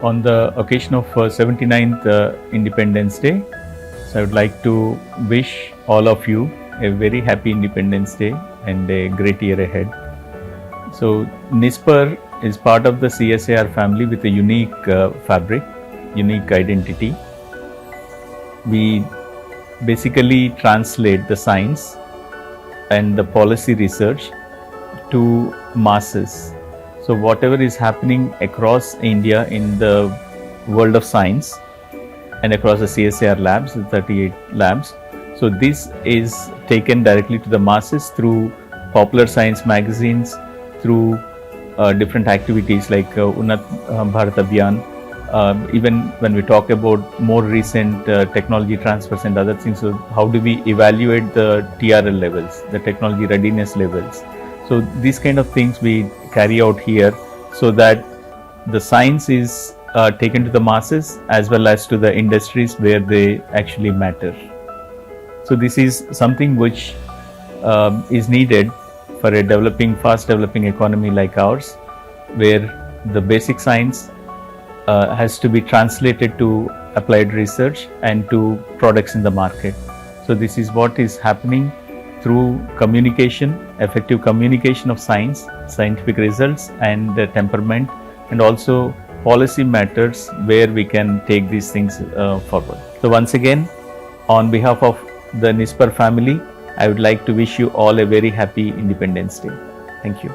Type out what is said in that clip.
On the occasion of 79th Independence Day, so I would like to wish all of you a very happy Independence Day and a great year ahead. So NISPER is part of the CSIR family with a unique fabric, unique identity. We basically translate the science and the policy research to masses. So whatever is happening across India in the world of science and across the CSIR labs, the 38 labs, so this is taken directly to the masses through popular science magazines, through different activities like Unnat Bharat Abhiyan. Even when we talk about more recent technology transfers and other things, so how do we evaluate the TRL levels, the technology readiness levels? So these kind of things we carry out here so that the science is taken to the masses as well as to the industries where they actually matter. So this is something which is needed for a fast developing economy like ours, where the basic science has to be translated to applied research and to products in the market. So this is what is happening through communication, effective communication of science, scientific results and temperament, and also policy matters where we can take these things forward. So once again, on behalf of the NISPER family, I would like to wish you all a very happy Independence Day. Thank you.